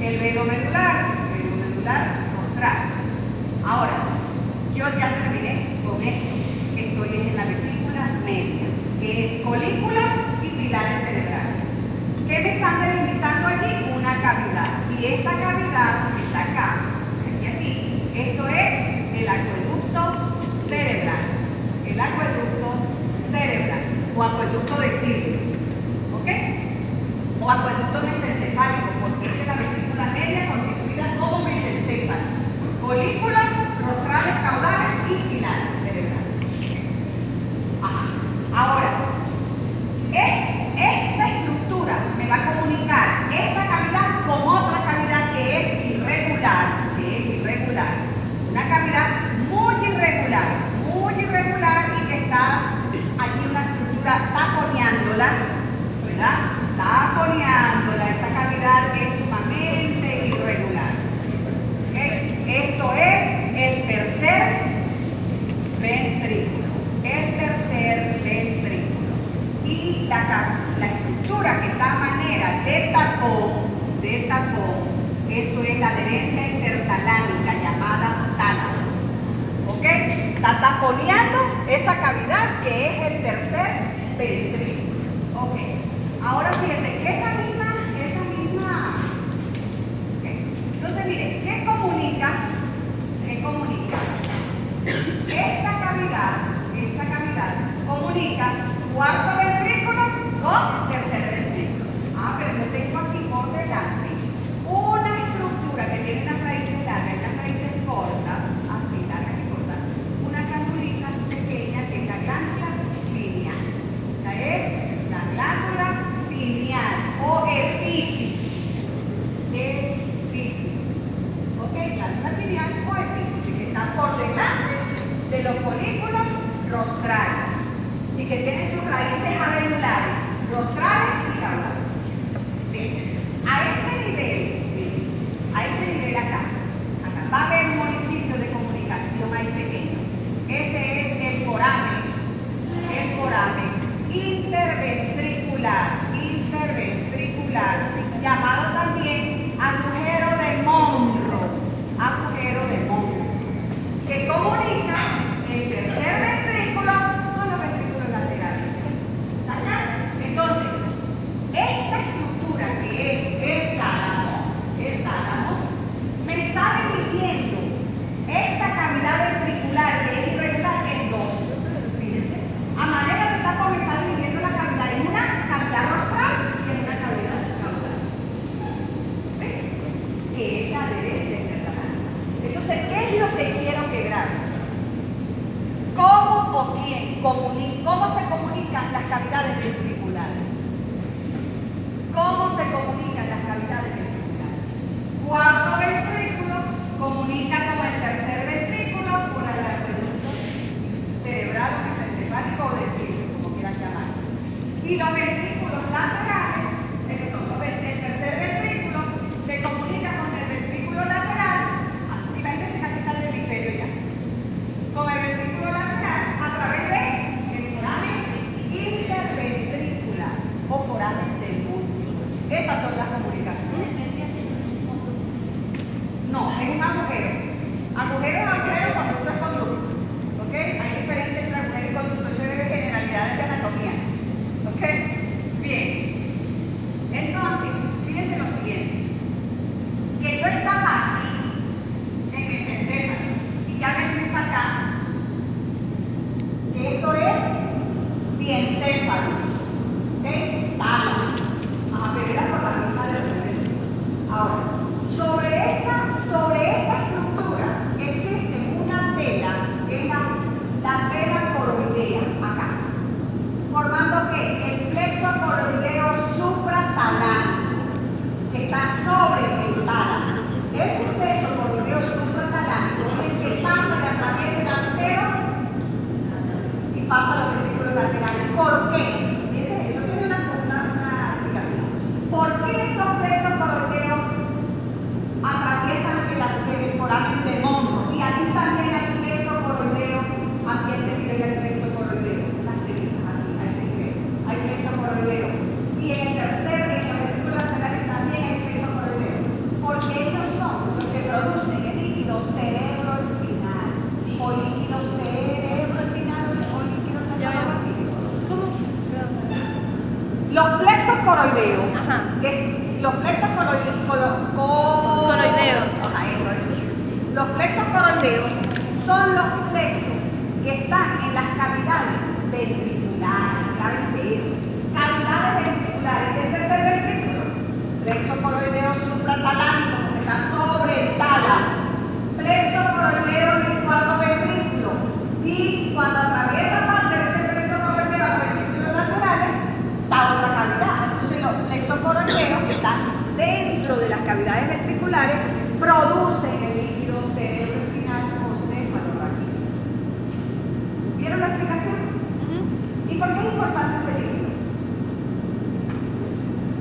el velo medular rostral. Ahora, yo ya terminé con esto. Estoy en la vesícula media, que es colículas y pilares cerebrales. ¿Qué me están delimitando allí? Una cavidad. Y esta cavidad que está acá, aquí, esto es el acueducto cerebral. El acueducto cerebral o acueducto de Silvio. ¿Ok? O acueducto mesencefálico, porque esta es la vesícula media constituida como mesencéfalo. Colículas, rostrales, caudales y pilares cerebrales. Ajá. Ahora, esta estructura me va a comunicar esta cavidad con otra cavidad que es irregular. Una cavidad muy irregular y que está aquí una estructura taponeándola, ¿verdad? Taponeándola, esa cavidad es sumamente irregular. ¿Okay? Esto es el tercer ventrículo. Y la estructura que está a manera de tapón, eso es la adherencia intertalámica llamada tálamo. ¿Ok? Está taponeando esa cavidad que es el tercer ventrículo. Ok. Ahora fíjense que esa misma. Okay. Entonces miren, ¿qué comunica? Esta cavidad comunica cuarto ventrículo con tercer ventrículo. Pero yo tengo aquí por delante una estructura que tiene unas raíces largas y unas raíces cortas, así, largas y cortas, una glandulita pequeña que es la glándula pineal. Esta es la glándula pineal o epífisis. ¿Ok? Glándula pineal o epífisis, que está por delante de los folículos rostrales y que tiene sus raíces avenulares, rostrales y caudales. Bien. A este nivel acá va a haber un orificio de comunicación ahí pequeño. Ese es el foramen interventricular, llamado también agujero de Monro, que comunica el tercer ventrículo con los ventrículos laterales. ¿Está claro? Entonces, esta estructura que es el tálamo, me está dividiendo esta cavidad ventricular que es irregular en dos. Fíjense, a manera de tapón me está dividiendo la cavidad en una cavidad rostral y en una cavidad caudal. ¿Ven? Que es la adherencia intertalámica. Entonces, ¿qué es lo que quiero que graben? ¿Cómo o quién cómo se comunican las cavidades ventriculares? ¿Cómo se comunican las cavidades ventriculares? Cuarto ventrículo comunica con el tercer ventrículo por el acueducto cerebral o mesencefálico o de Silvio, como quieran llamarlo. Y los ventrículos laterales, el tercer ventrículo se comunica con el ventrículo lateral. Imagínense que aquí está el hemisferio ya. Con el ventrículo lateral a través del foramen interventricular o foramen del músculo. Esas son las comunicaciones. No, es un agujero. Agujero es agujero, conducto es conducto. ¿Ok? Hay diferencia entre agujero y conducto. Eso es generalidades de anatomía. ¿Ok? Bien. Entonces, fíjense lo siguiente. Que yo estaba aquí en mesencéfalo y ya me fui para acá. Que esto es diencéfalo. ¿Ok? Tálamo. Pero era por la misma de los. Ahora, sobre esta estructura existe una tela, que es la tela coroidea, acá, formando que el plexo coroideo supratalámico, que está sobre el tálamo. Ese plexo coroideo supratalámico es el que pasa y atraviesa el antero y pasa a los ventrículos laterales. ¿Por qué? Eso tiene una explicación. ¿Por qué estos plexos coroideos atraviesan el foramen de Monro? Y aquí también hay plexo coroideo, aquí a este nivel hay plexo coroideo. Hay plexo coroideo. coroideo. Ajá. Los plexos Coroideos. Ajá, eso. Los plexos coroideos son los plexos que están en las cavidades ventriculares. Cábense eso. Cavidades ventriculares. ¿Qué es el ventrículo? Plexo coroideo supratalámico, porque está sobre el tálamo. Plexo coroideo en el cuarto ventrículo. Y cuando atraviesa parte de ese plexo coroideo a los ventrículos laterales, está otra cavidad. Entonces los plexos coroideos que están dentro de las cavidades ventriculares producen el líquido cerebroespinal o cefalorraquídeo. ¿Vieron la explicación? ¿Y por qué es importante ese líquido?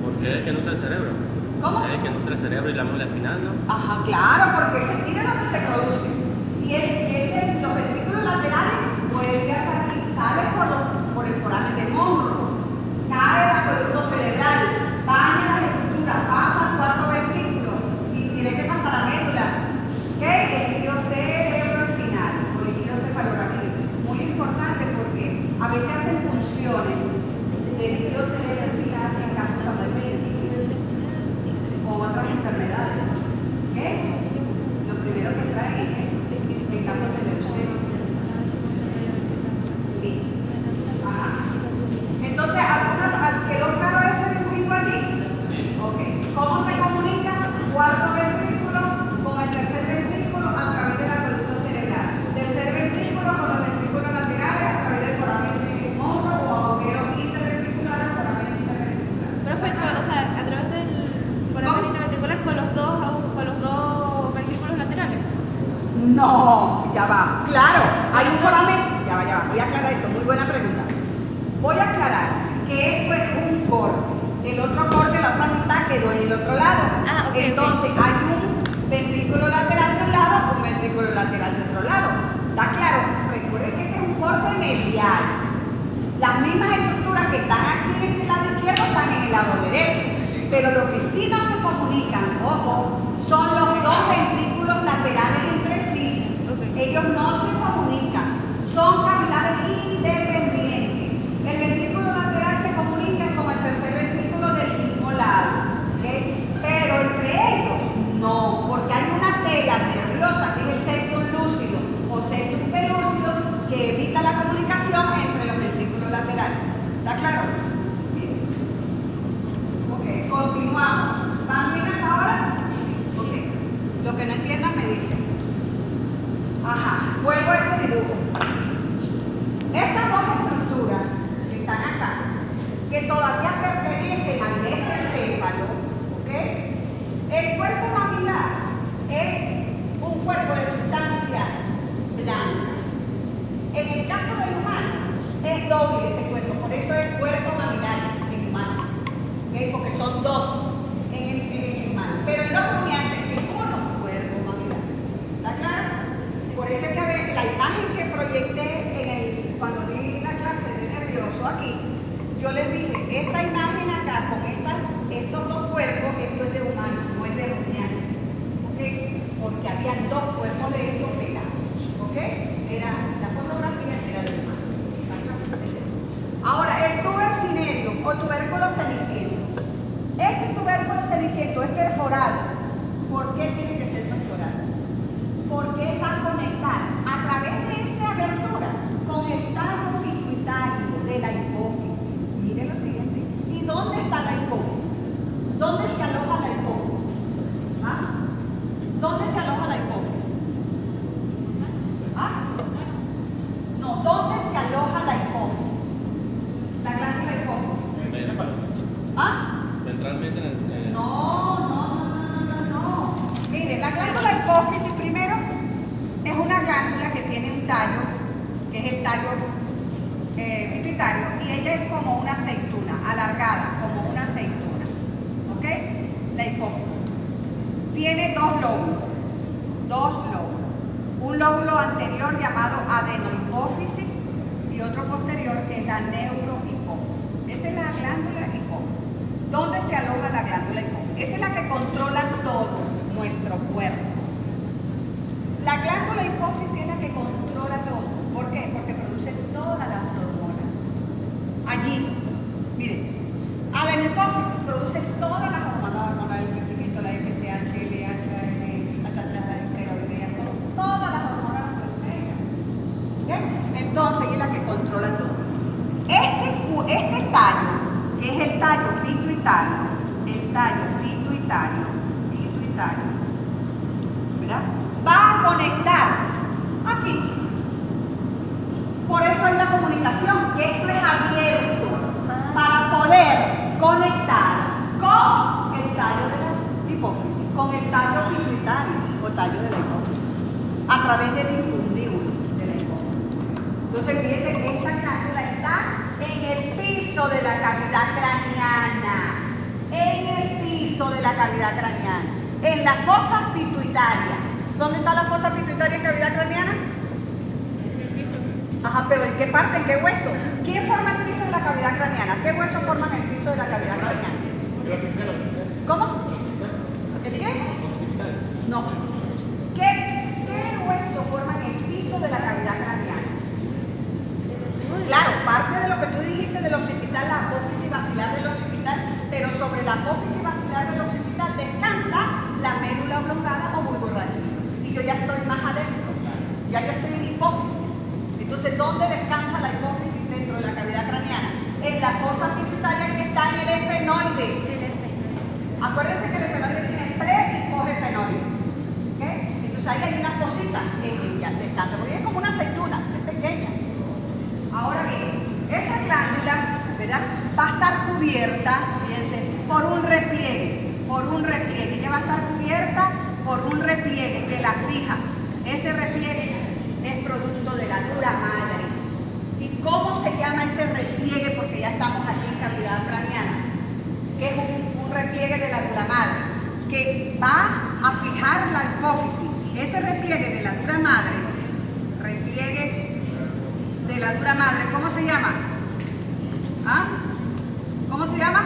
Porque es el que nutre el cerebro. ¿Cómo? Es el que nutre el cerebro y la médula espinal, ¿no? Ajá, claro, porque ese tiene donde se produce. Y es de los ventrículos laterales, vuelve a salir, sale por el foramen de Monro, cae el acueducto cerebral, baña las estructuras, pasa al cuarto ventrículo y tiene que pasar a médula. ¿Qué? El líquido cerebroespinal o líquido cefalorraquídeo. Muy importante porque a veces hacen funciones de líquido cerebroespinal en casos como el o otras enfermedades. ¿Qué? Lo primero que traen es eso, en casos de leucemia. Ajá. Entonces, ¿quedó claro ese dibujito allí? Sí. Ok. ¿Cómo se comunica cuarto ventrículo con el tercer ventrículo a través del acueducto cerebral? Tercer ventrículo con los ventrículos laterales a través del foramen de Monro o agujeros interventriculares o foramen interventricular. Profe, o sea, a través del foramen interventricular con los dos ventrículos laterales. No, ya va. Claro, hay un foramen. Ya va. Voy a aclarar eso. Muy buena pregunta. Voy a aclarar que esto es un corte. El otro corte, la otra mitad quedó en el otro lado. Ah, ok. Entonces hay un ventrículo lateral de un lado, un ventrículo lateral de otro lado. ¿Está claro? Recuerden que este es un corte medial. Las mismas estructuras que están aquí en este lado izquierdo están en el lado derecho. Pero lo que sí no se comunican, ojo, son los dos ventrículos laterales entre sí. Okay. Ellos no se comunican, son cavidades independientes. El ventrículo lateral se comunica con el tercer ventrículo del mismo lado, ¿okay? Pero entre ellos no, porque hay una tela nerviosa que es el septum lúcido o septum pelúcido que evita la comunicación entre los ventrículos laterales. ¿Está claro? Bien. Ok, continuamos. ¿Van bien hasta ahora? Ok. Lo que no entiendan me dicen. Ajá, vuelvo a este dibujo. Estas dos estructuras que están acá, que todavía pertenecen al mesencéfalo, ¿ok? El cuerpo mamilar es un cuerpo de sustancia blanca. En el caso del humano, es doble ese cuerpo, por eso es cuerpo mamilar en humano, ¿ok? Porque son dos en el humano. Pero en los rumiantes es uno cuerpo mamilar. ¿Está claro? Por eso es que a veces la imagen que proyecté cuando di la clase de nervioso aquí, yo les dije, esta imagen acá con estos dos cuerpos, esto es de humano, no es de rumiante, ¿ok? Porque habían dos cuerpos de estos pegados, ¿ok? La fotografía era de humano. Ahora, el tubercinerio o tubérculo ceniciento. Ese tubérculo ceniciento es perforado. ¿Por qué tiene que ser perforado? Porque va a conectar a través de esa abertura con el tallo fiscitario de la hipófisis. Miren lo siguiente. ¿Y dónde está la hipófisis? ¿Dónde se aloja la hipófisis? ¿Ah? ¿Dónde se aloja la hipófisis? ¿Ah? No, ¿dónde se aloja la hipófisis? La glándula hipófisis. ¿Ah? Ventralmente en el... No. Miren, la glándula hipófisis primero es una glándula que tiene un tallo, que es el tallo pituitario, y ella es como una aceituna, alargada, como una aceituna. ¿Ok? La hipófisis. Tiene dos lóbulos. Un lóbulo anterior llamado adenohipófisis y otro posterior que es la neurohipófisis. Esa es la glándula hipófisis. ¿Dónde se aloja la glándula hipófisis? Esa es la que controla todo nuestro cuerpo. La glándula hipófisis es la que controla todo. ¿Por qué? Porque produce todas las hormonas. Allí, miren, adenohipófisis pituitario, ¿verdad? Va a conectar aquí. Por eso hay una comunicación, que esto es abierto para poder conectar con el tallo de la hipófisis, con el tallo pituitario o tallo de la hipófisis, a través del infundíbulo de la hipófisis. Entonces, fíjense que esta glándula está en el piso de la cavidad craneana, en el piso de la cavidad craneana, en la fosa pituitaria. ¿Dónde está la fosa pituitaria en cavidad craneana? Ajá, pero ¿en qué parte? ¿En qué hueso? ¿Quién forma el piso de la cavidad craneana? ¿Qué huesos forman el piso de la cavidad craneana? ¿Cómo? ¿El qué? No. ¿Qué huesos forman el piso de la cavidad craneana? Claro, parte de lo que tú dijiste del occipital, la apófisis basilar del occipital, pero sobre la apófisis basilar del occipital descansa la médula oblongada o bulbo raquídeo. Y yo ya estoy más adentro, ya yo estoy en hipófisis. Entonces, ¿dónde descansa la hipófisis dentro de la cavidad craneana? En la fosa pituitaria que está en el efenoides. Acuérdense que el efenoide tiene pre y posefenoide. ¿Okay? Entonces ahí hay una fosita en ella, descansa, porque es como una aceituna, es pequeña. Ahora bien, esa glándula, ¿verdad?, va a estar cubierta, fíjense, por un repliegue. Ella va a estar cubierta por un repliegue que la fija. Ese repliegue es producto de la dura madre. ¿Y cómo se llama ese repliegue? Porque ya estamos aquí en cavidad craneana, que es un repliegue de la dura madre, que va a fijar la hipófisis. Ese repliegue de la dura madre, ¿cómo se llama? ¿Ah? ¿Cómo se llama?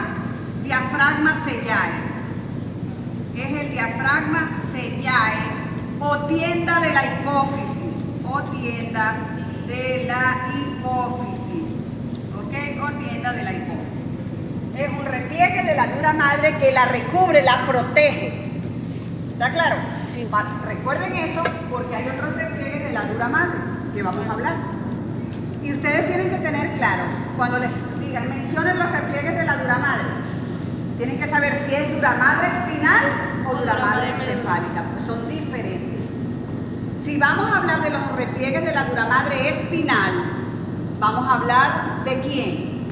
Diafragma sellae. Es el diafragma sellae o tienda de la hipófisis. O tienda de la hipófisis, ¿ok? O tienda de la hipófisis. Es un repliegue de la dura madre que la recubre, la protege. ¿Está claro? Sí. Recuerden eso porque hay otros repliegues de la dura madre que vamos a hablar. Y ustedes tienen que tener claro, cuando les digan, mencionen los repliegues de la dura madre, tienen que saber si es dura madre espinal o dura madre encefálica, porque son diferentes. Si vamos a hablar de los repliegues de la dura madre espinal, vamos a hablar ¿de quién?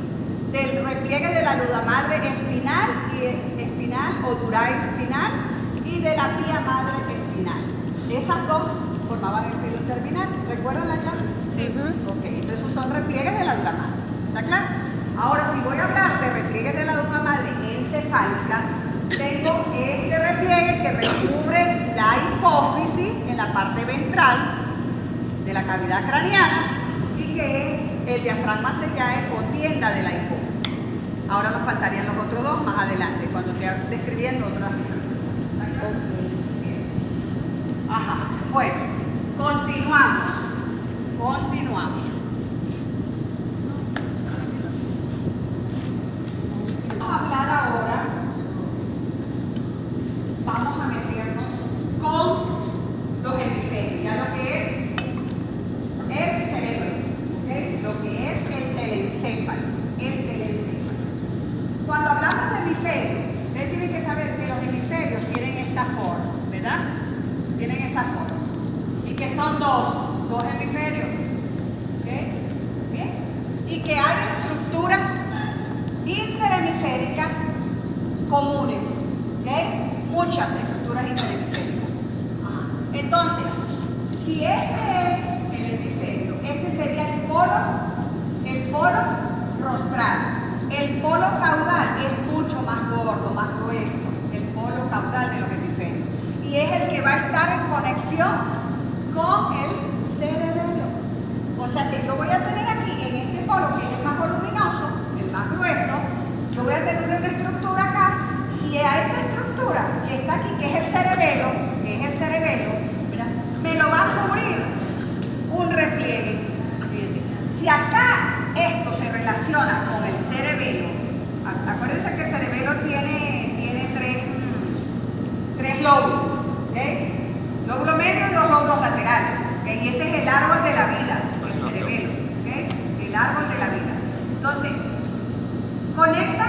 Del repliegue de la dura madre espinal o dura espinal y de la pía madre espinal. Esas dos formaban el filo terminal. ¿Recuerdan la clase? Sí. Ok, entonces esos son repliegues de la dura madre. ¿Está claro? Ahora, si voy a hablar de repliegues de la dura madre encefálica, tengo este repliegue que recubre la hipófisis en la parte ventral de la cavidad craneana y que es el diafragma sellae o tienda de la hipófisis. Ahora nos faltarían los otros dos más adelante, cuando esté describiendo otras. Ajá. Bueno, continuamos. Vamos a hablar ahora. Vamos a meternos con los hemisferios, ya lo que es el cerebro, ¿okay? Lo que es el telencéfalo. Cuando hablamos de hemisferios, ustedes tienen que saber que los hemisferios tienen esta forma, ¿verdad? Tienen esa forma. Y que son dos hemisferios. ¿Okay? ¿Bien? Y que hay estructuras interhemisféricas comunes. ¿Okay? Muchas estructuras interhemisféricas. Entonces, si este es el hemisferio, este sería el polo rostral. El polo caudal es mucho más gordo, más grueso, el polo caudal de los hemisferios. Y es el que va a estar en conexión con el cerebelo. O sea que yo voy a tener aquí, en este polo, que es el más voluminoso, el más grueso, yo voy a tener una estructura acá, y a esa estructura que está aquí, que es el cerebelo, ¿verdad?, me lo va a cubrir un repliegue. Fíjense, si acá esto se relaciona con el cerebelo, acuérdense que el cerebelo tiene tres lóbulos, ¿okay? Lóbulo medio y dos lóbulos laterales, ¿okay? Y ese es el árbol de la vida, el cerebelo, ¿okay? El árbol de la vida. Entonces, conecta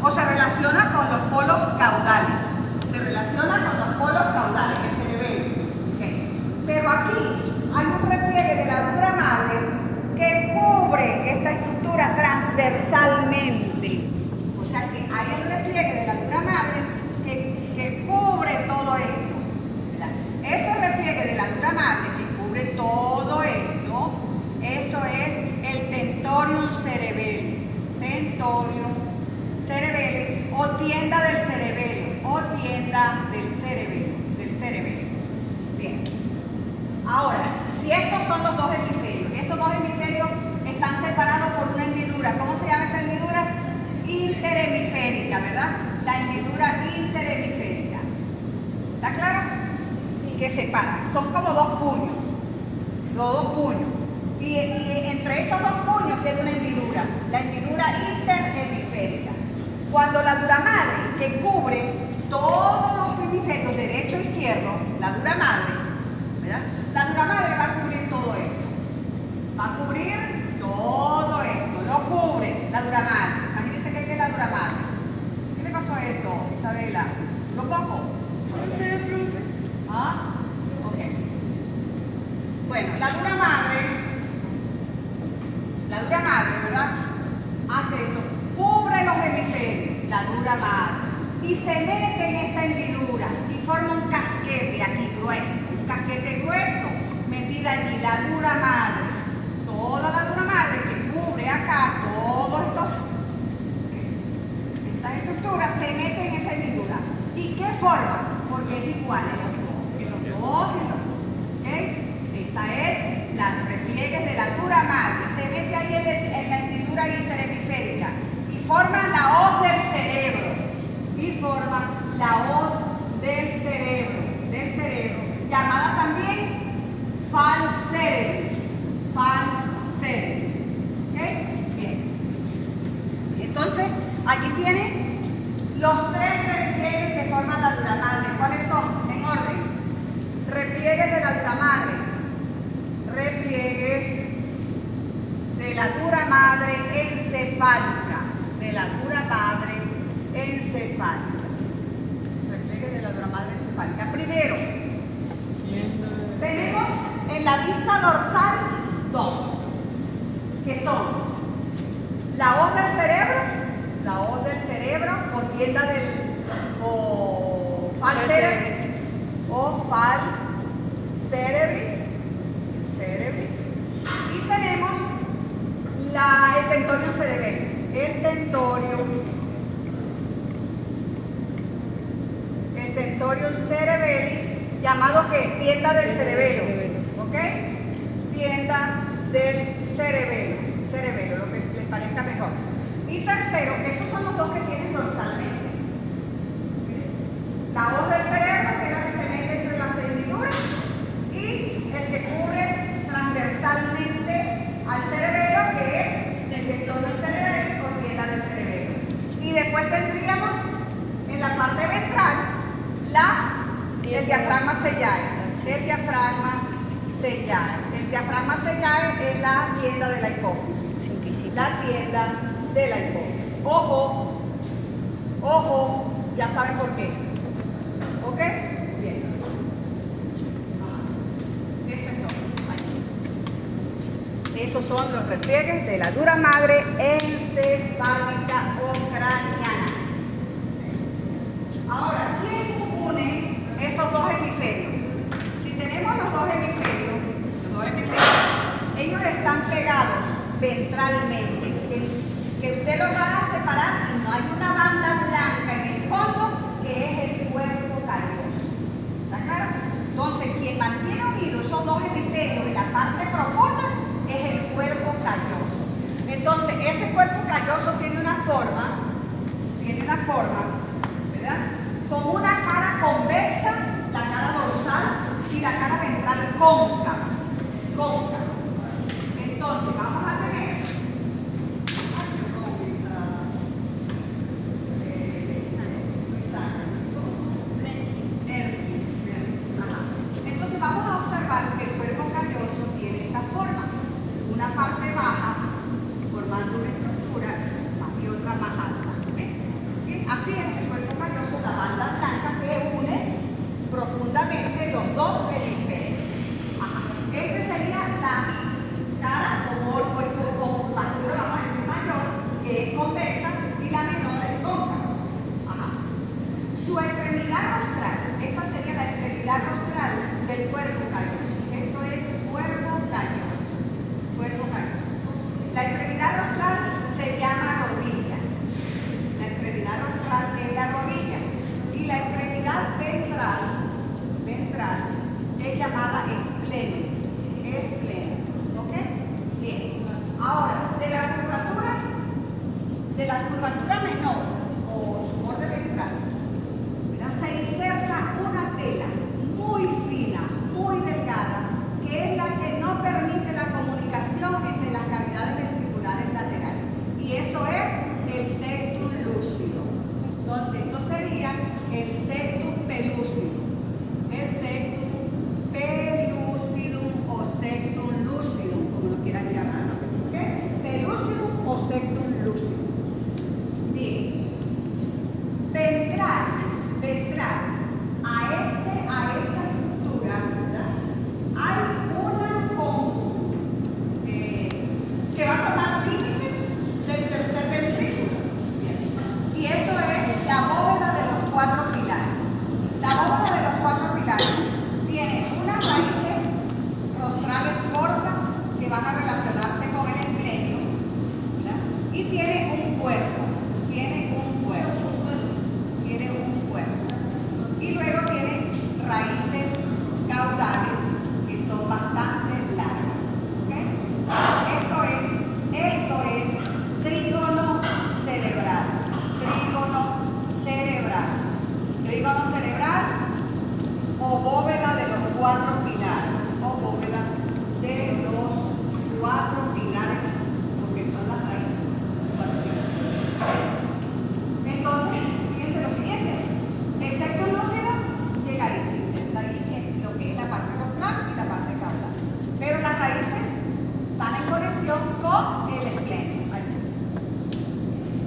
o se relaciona con los polos caudales. Se relaciona con los polos caudales, el cerebelo. Okay. Pero aquí hay un repliegue de la dura madre que cubre esta estructura transversalmente. O sea que hay el repliegue de la dura madre que cubre todo esto. ¿Verdad? Ese repliegue de la dura madre que cubre todo esto, eso es el tentorium cerebelli. Tentorium cerebelli o tienda del cerebelo, o tienda del cerebelo. Bien. Ahora, si estos son los dos hemisferios, esos dos hemisferios están separados por una hendidura. ¿Cómo se llama esa hendidura? Interhemisférica, ¿verdad? La hendidura interhemisférica. ¿Está claro? Que separa. Son como dos puños. Los dos puños. Y entre esos dos puños queda una hendidura. La hendidura interhemisférica. Cuando la dura madre, que cubre todos los hemisferios, derecho e izquierdo, la dura madre, ¿verdad? La dura madre va a cubrir todo esto. Va a cubrir todo esto. Lo cubre la dura madre. Imagínense que esta es la dura madre. ¿Qué le pasó a esto, Isabela? ¿Duró poco? ¿Ah? Ok. Bueno, la dura madre, ¿verdad? Hace esto. Cubre los hemisferios, la dura madre. Y se mete en esta hendidura y forma un casquete aquí grueso. Un casquete grueso metida allí, la dura madre. Toda la dura madre que cubre acá todos estos, estas estructuras se meten en esa hendidura. ¿Y qué forma? Porque es igual en los dos. ¿Okay? Esa es la repliegues de la dura madre. Se mete ahí en la hendidura interhemisférica y forma la hoz del cerebro. Llamada también falcerebri. ¿Okay? Bien. Entonces, aquí tiene los tres repliegues que forman la dura madre. ¿Cuáles son? En orden. Repliegues de la dura madre. Repliegues de la dura madre encefálica. De la dura madre encefálica. Repliegues de la dura madre encefálica. Primero, tenemos en la vista dorsal dos, que son la hoz del cerebro o tienda del falcerebri y tenemos el tentorium cerebelli, el tentorium cerebelli, llamado que tienda del cerebelo, ¿ok? Tienda del cerebelo, lo que les parezca mejor. Y tercero, esos son los dos que tienen dorsalmente. La hoz del cerebro, que es la que se mete entre las hendiduras, y el que cubre transversalmente al cerebelo, que es el tentorium cerebelli o tienda del cerebelo. Y después tendríamos en la parte ventral el diafragma sellae. El diafragma sellae es la tienda de la hipófisis. La tienda de la hipófisis. Ojo, ya saben por qué. ¿Ok? Bien. Eso es todo. Esos son los repliegues de la dura madre encefálica o craneana. Ahora, ¿quién une esos dos hemisferios? Si tenemos los dos hemisferios, ellos están pegados ventralmente, que usted los va a separar y no hay una banda blanca en el fondo que es el cuerpo calloso. ¿Está claro? Entonces, quien mantiene unidos esos dos hemisferios en la parte profunda es el cuerpo calloso. Entonces, ese cuerpo calloso tiene una forma, ¿verdad? Con una cara convexa, la cara dorsal y la cara ventral cóncava. Entonces, vamos a tener entonces vamos a observar que el cuerpo calloso tiene esta forma, una parte baja formando una estructura y otra más alta. ¿Ven? bóveda de los 4 pilares, o bóveda de los 4 pilares, porque son las raíces. 4 pilares. Entonces, fíjense lo siguiente, el septum lúcido llega ahí, se inserta ahí en lo que es la parte rostral y la parte caudal. Pero las raíces están en conexión con el espleno.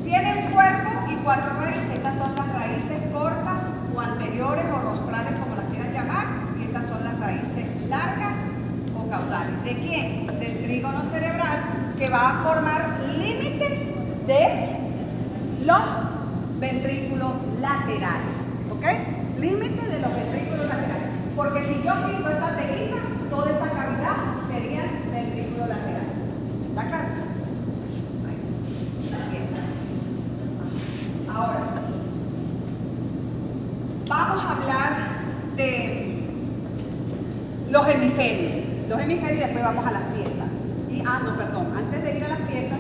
Tiene un cuerpo y 4 raíces. Estas son las raíces cortas o anteriores o rostrales, como las quieran llamar, y estas son las raíces largas o caudales. ¿De quién? Del trígono cerebral, que va a formar límites de los ventrículos laterales. ¿Ok? Límites de los ventrículos laterales. Porque si yo quito esta telita, toda esta cavidad sería ventrículo lateral. ¿Está claro? Ahora, vamos a hablar de los hemisferios. Los hemisferios y después vamos a las piezas. No, perdón, antes de ir a las piezas,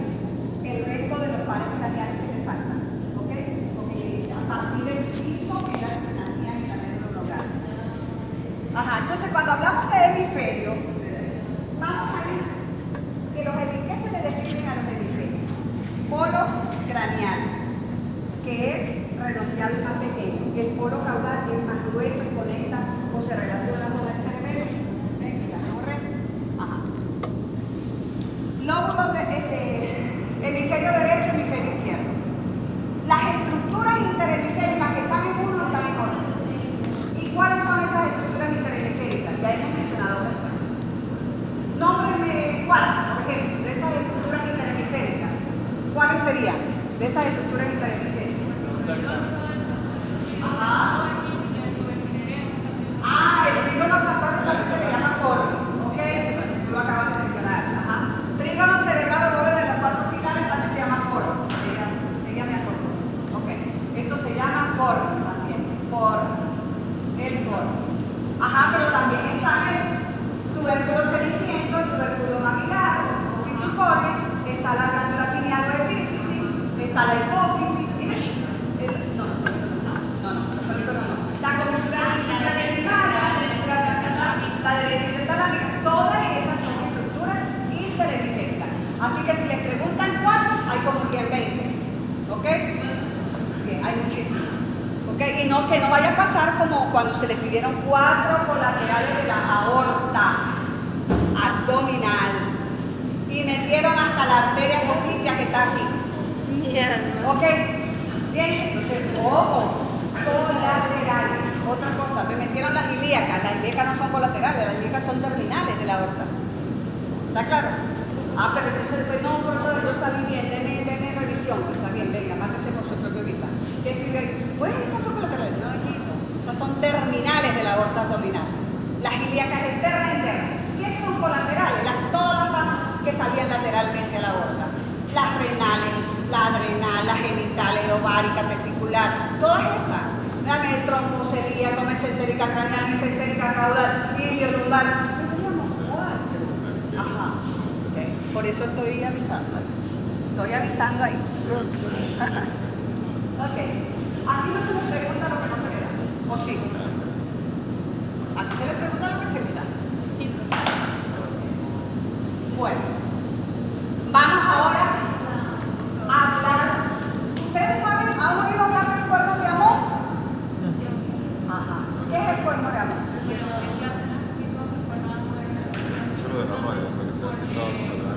el resto de los pares craneales que me faltan. ¿Ok? Porque a partir del 5 que las que nacían en la neurología. Ajá, entonces cuando hablamos de hemisferio, vamos a ver que ¿qué se le describen a los hemisferios? Polo craneal, que es redondeado y más pequeño. El polo caudal es más grueso y conecta o se relaciona con el cerebelo. Ajá. Lóbulos hemisferio derecho, hemisferio izquierdo. Las estructuras interhemisféricas que están en uno están en otro. ¿Y cuáles son esas estructuras interhemisféricas? Ya hemos mencionado muchas. Nómbreme cuál, por ejemplo, de esas estructuras interhemisféricas. ¿Cuáles serían de esas estructuras interhemisféricas? Ajá. El trígono olfatorio también se le llama foro, ¿ok? Tú lo acabas de mencionar. Ajá. Trígono cerebral o bóveda de los 4 pilares también se llama foro. Ella me acordó. Ok. Esto se llama foro también. El foro. Ajá, pero también está el tubérculo ceniciento, el tubérculo mamilar, o pisiforme, está la glándula pineal o epífisis, está la hipófisis. La comisura la derecha intertalámica, todas esas son estructuras interhemisféricas. Así que si les preguntan cuál, hay como 10, 20. ¿Ok? Bien, hay muchísimos. ¿Ok? Y no, que no vaya a pasar como cuando se les pidieron 4 colaterales de la aorta abdominal y metieron hasta la arteria poplitea que está aquí. Bien. ¿Ok? Bien, entonces, ojo, colaterales. Otra cosa, me metieron las ilíacas. Las ilíacas no son colaterales, las ilíacas son terminales de la aorta. ¿Está claro? Pero entonces después, no, por eso yo sabía bien, deme revisión. Está bien, venga, mátese por su propio vista. ¿Qué escribe ahí? Bueno, esas son colaterales. No, hijito. Esas son terminales de la aorta abdominal. Las ilíacas externas e internas. ¿Qué son colaterales? Todas las ramas que salían lateralmente a la aorta. Las renales, la adrenal, la genital, ovárica, testicular, todas esas. Dame trombocelíaco, mesentérica craneal, mesentérica caudal, iliolumbar. Ajá. Okay. Por eso estoy avisando. Estoy avisando ahí. Ok. Aquí no se les pregunta lo que no se le da. ¿O sí? Aquí se les pregunta lo que se le da. Sí. Bueno. Vamos ahora a hablar. ¿Ustedes saben? ¿Han oído hablar del cuerno de amor? Ajá. ¿Qué es el cuerno de amor? Eso lo de la rabia, porque se ha quitado la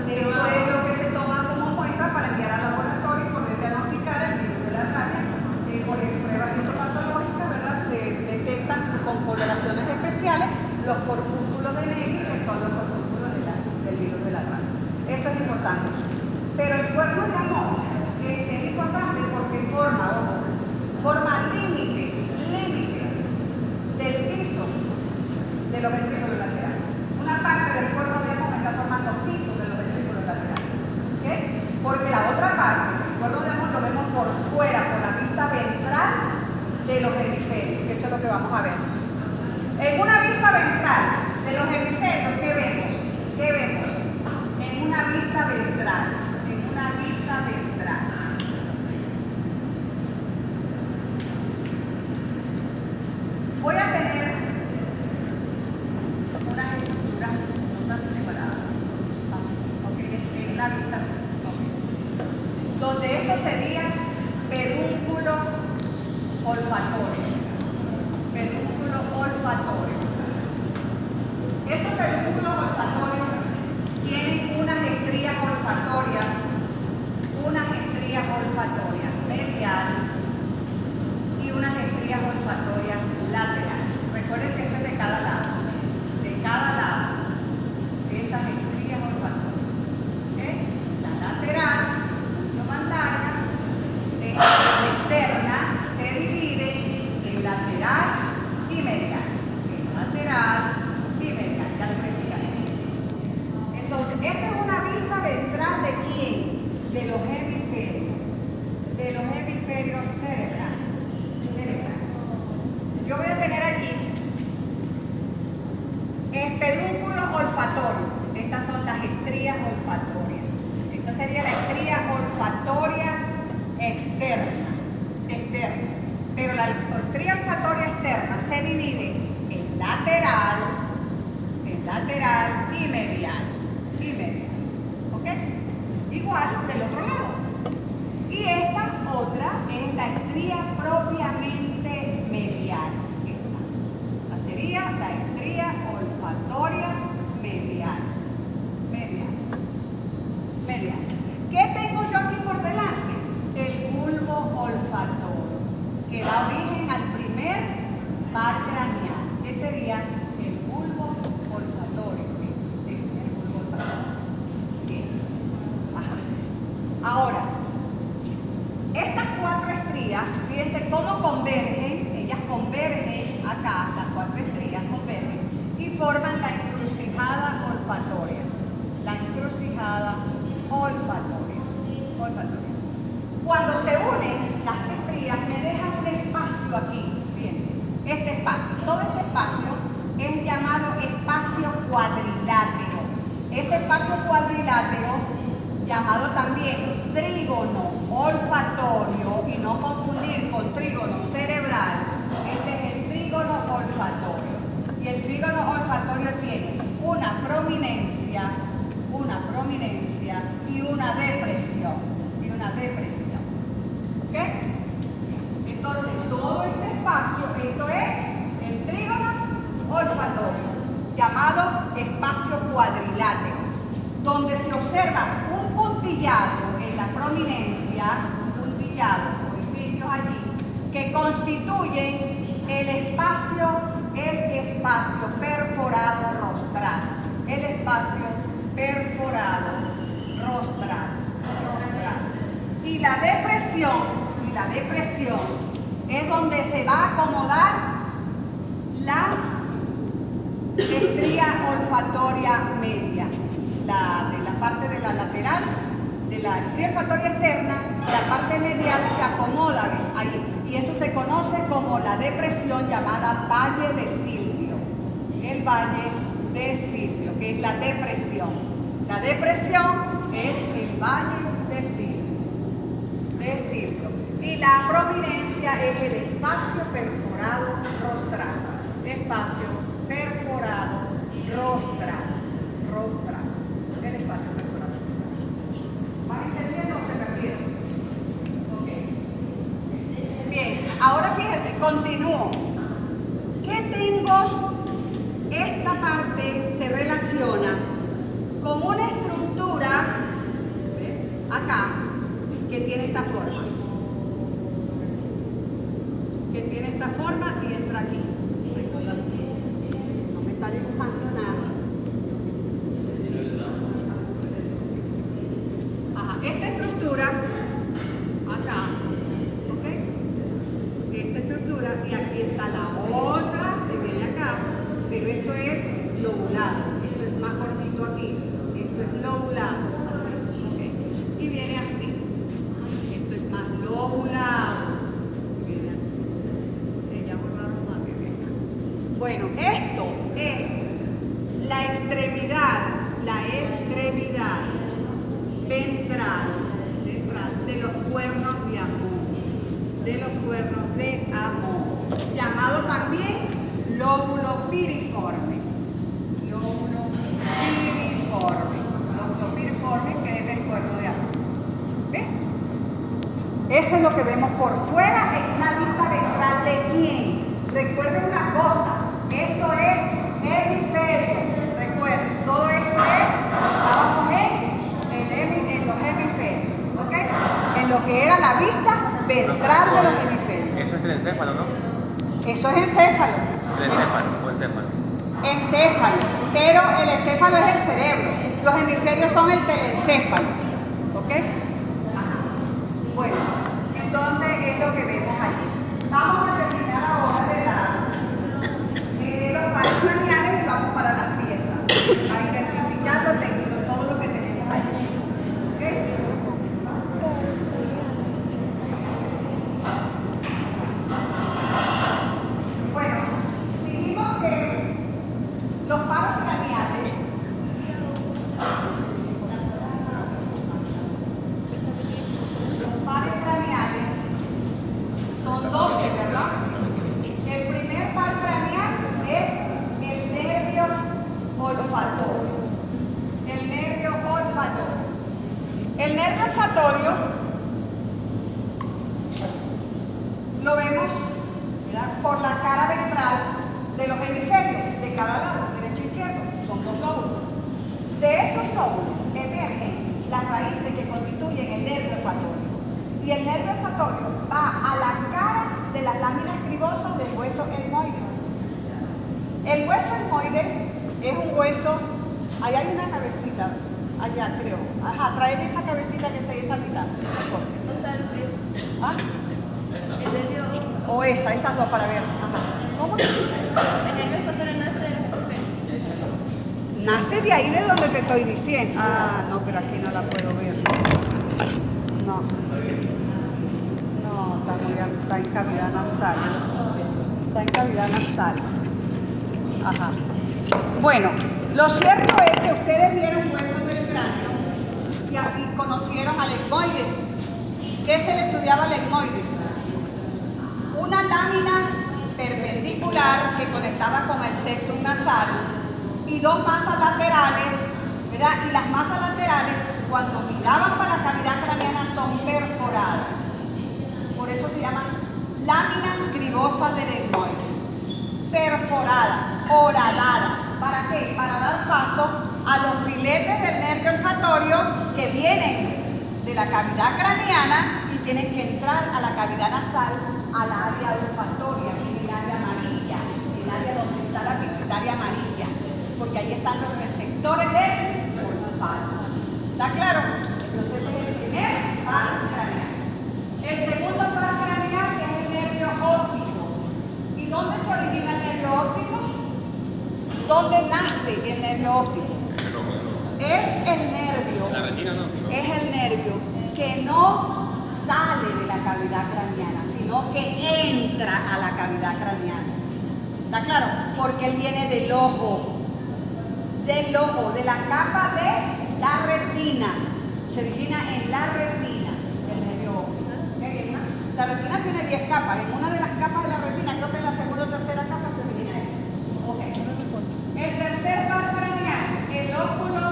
Eso es lo que se toma como muestra para enviar al laboratorio y poder diagnosticar el virus de la rabia. Por pruebas histopatológicas, ¿verdad? Se detectan con coloraciones especiales los corpúsculos de Negri, que son los corpúsculos del virus de la rabia. Eso es importante. Pero el cuerno de amor es importante porque forma límites del piso de los ventrículos laterales. Una parte del cuerno de amor está formando piso de los ventrículos laterales. ¿Ok? Porque la otra parte, el cuerno de amor lo vemos por fuera, por la vista ventral de los hemisferios. Eso es lo que vamos a ver. En una vista ventral de los hemisferios, ¿qué vemos? ¿Qué vemos? En una vista ventral. Pero la estría olfatoria externa se divide en lateral y medial. ¿Ok? Igual del otro lado. Y esta otra es la estría propiamente medial. Esta sería la estría olfatoria medial. ¿Qué tengo yo aquí por delante? El bulbo olfatorio, que da origen al primer par craneal, que sería el bulbo olfatorio. El bulbo olfatorio. Bien. Ajá. Ahora, estas cuatro estrías, fíjense cómo convergen, ellas convergen acá, las cuatro estrías convergen y forman la encrucijada olfatoria. La encrucijada olfatoria. Cuando se unen las estrías me dejan un espacio aquí, fíjense, este espacio, todo este espacio es llamado espacio cuadrilátero. Ese espacio cuadrilátero, llamado también trígono olfatorio, y no confundir con trígono cerebral, este es el trígono olfatorio. Y el trígono olfatorio tiene una prominencia y una depresión. ¿Ok? Entonces, todo este espacio, esto es el trígono olfatorio, llamado espacio cuadrilátero, donde se observa un puntillado en la prominencia, orificios allí, que constituyen el espacio perforado rostral. El espacio perforado rostral. Y la depresión es donde se va a acomodar la estría olfatoria media, de la parte de la lateral, de la estría olfatoria externa, la parte medial se acomoda ahí, y eso se conoce como la depresión llamada Valle de Silvio. El Valle de Silvio, que es la depresión. La depresión es el Valle de Silvio. Y la prominencia es el espacio perforado rostral. Espacio perforado rostral. El espacio perforado rostral. ¿Van entendiendo o se perdieron? Ok. Bien, ahora fíjense, continúo. ¿Qué tengo? Esta parte se relaciona con una estructura, acá, que tiene esta forma. Y entra aquí. No me está dibujando nada. Ajá, esta estructura, acá, ¿ok? Esta estructura, y aquí está la otra, que viene acá, pero esto es lobulado. Esto es más cortito aquí. Esto es lobulado, así, ¿ok? Y viene así. Esto es más lobulado. Bueno, esto es la extremidad ventral de los cuernos de Amón, llamado también lóbulo piriforme. Lóbulo piriforme, que es el cuerno de Amón. ¿Ven? Eso es lo que vemos por fuera en una vista ventral de quién. Recuerden una cosa. Esto es hemisferio, recuerden, todo esto estábamos en los hemisferios, ¿ok? En lo que era la vista ventral de los hemisferios. Eso es el encéfalo, ¿no? Eso es encéfalo. El encéfalo o encéfalo. Encéfalo, pero el encéfalo es el cerebro, los hemisferios son el telencéfalo, ¿ok? Ajá. Bueno, entonces es lo que vemos allí. Vamos a terminar ahora de dar los pares craneales y vamos para las piezas, para identificar lo técnico, todo lo que tenemos allí. ¿Ok? Bueno, dijimos que los pares craneales son olfatorio lo vemos, ¿verdad?, por la cara ventral de los hemisferios, de cada lado, derecho e izquierdo, son dos lóbulos. De esos lóbulos emergen las raíces que constituyen el nervio olfatorio. Y el nervio olfatorio va a la cara de las láminas cribosas del hueso etmoide. El hueso etmoide es un hueso, ahí hay una cabecita, allá creo. Ajá, tráeme esa cabecita que está ahí, esa mitad, esa corte. O sea, ¿Ah? el nervio, O esas dos para ver. Ajá. ¿Cómo? el nervio olfatorio nace de los hemisferios. Nace de ahí de donde te estoy diciendo. Ah, no, pero aquí no la puedo ver. No. No, está en cavidad nasal. Está en cavidad nasal. Ajá. Bueno, lo cierto es que ustedes vieron huesos del cráneo y conocieron al etmoides. ¿Qué se le estudiaba al etmoides? Una lámina perpendicular que conectaba con el septum nasal y dos masas laterales, ¿verdad? Y las masas laterales, cuando miraban para la cavidad craneana, son perforadas. Por eso se llaman láminas cribosas del etmoide. Perforadas, horadadas. ¿Para qué? Para dar paso a los filetes del nervio olfatorio que vienen de la cavidad craneana y tienen que entrar a la cavidad nasal, al área olfatoria, que es el área amarilla, el área donde está la pituitaria amarilla, porque ahí están los receptores del olfato. ¿Está claro? Entonces ese es el primer par craneal. El segundo par craneal es el nervio óptico. ¿Y dónde se origina el nervio óptico? ¿Dónde nace el nervio óptico? Es el nervio. La retina no. Es el nervio que no sale de la cavidad craneana, sino que entra a la cavidad craneana. ¿Está claro? Porque él viene del ojo, de la capa de la retina. Se origina en la retina, el nervio óptico. ¿Ok? La retina tiene 10 capas. En una de las capas de la retina, creo que en la segunda o tercera capa, se origina ahí. Ok. El tercer par craneal, el óculo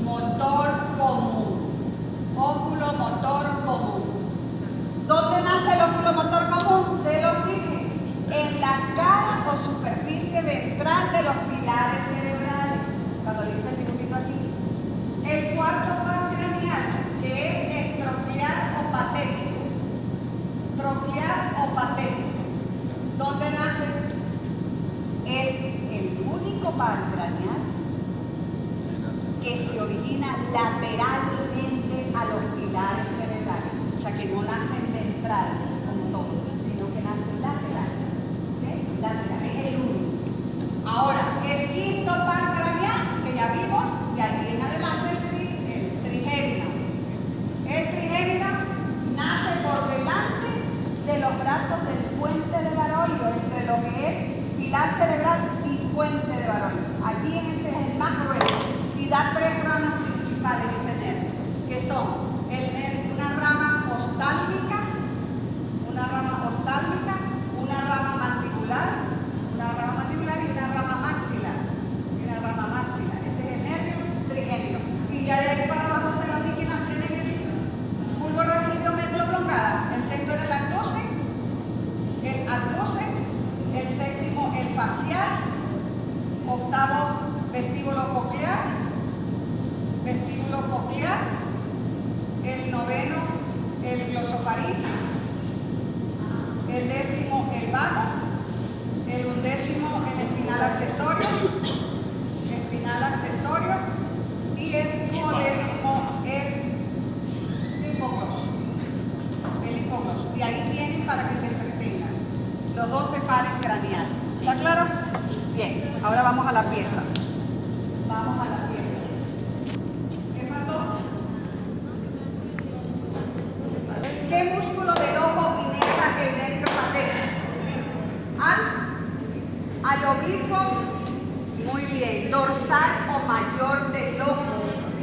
motor común. Óculo motor común. ¿Dónde nace el óculo motor común? Se los dije. En la cara o superficie ventral de los pilares cerebrales. Cuando dice el dibujito aquí. El cuarto par craneal, que es el troclear o patético. Troclear o patético. ¿Dónde nace? Es el único par craneal que se origina lateralmente a los pilares cerebrales. O sea, que no nace ventral como todo, sino que nace lateral. ¿Ok? Lateral, es el único. Ahora, el quinto par craneal, que ya vimos, de allí en adelante el trigémino. El trigémino nace por delante de los brazos del puente de Barolio, entre lo que es pilar cerebral y puente de Barolio. Allí en ese es el más grueso y da 3 ramas principales ese nervio, que son una rama oftálmica, una rama mandibular y una rama maxilar. Ese es el nervio trigémino. Y ya de ahí para abajo se la originación en el bulbo raquídeo oblongada. El sexto era el abduce, el séptimo el facial, octavo vestíbulo coclear, el noveno el glosofaríngeo, el décimo el vago, el undécimo el espinal accesorio y el duodécimo el hipogloso. Y ahí tienen para que se entretengan los 12 pares craneales. ¿Está claro? Bien, ahora vamos a la pieza. ¿Qué faltó? ¿Qué músculo del ojo inerva el nervio patético? Al oblicuo. Muy bien, dorsal o mayor del ojo.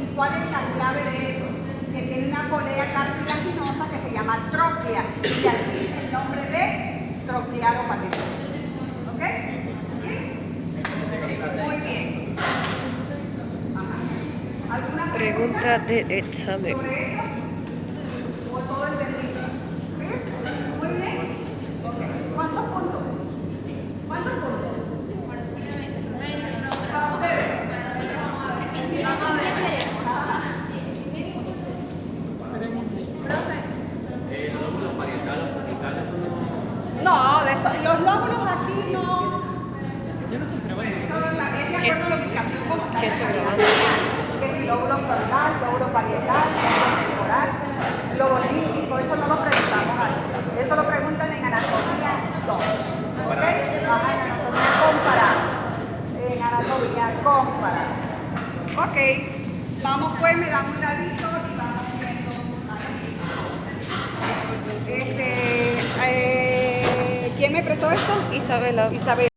¿Y cuál es la clave de eso? Que tiene una polea cartilaginosa que se llama tróclea. Y aquí el nombre de troclearo patético. ¿Ok? Muy bien. Ajá. ¿Alguna Pregunta de examen. sobre esto? los lóbulos aquí no. Es de acuerdo a la ubicación como está. Que si lóbulo frontal, lóbulo parietal, lóbulo temporal, lobo límbico, eso no lo preguntamos ahí. Eso lo preguntan en anatomía 2. ¿Ok? Ajá, en anatomía comparada. En anatomía comparada. Ok. Vamos pues, me dan un ladito y vamos viendo aquí. ¿Quién me prestó esto? Isabela. Isabel.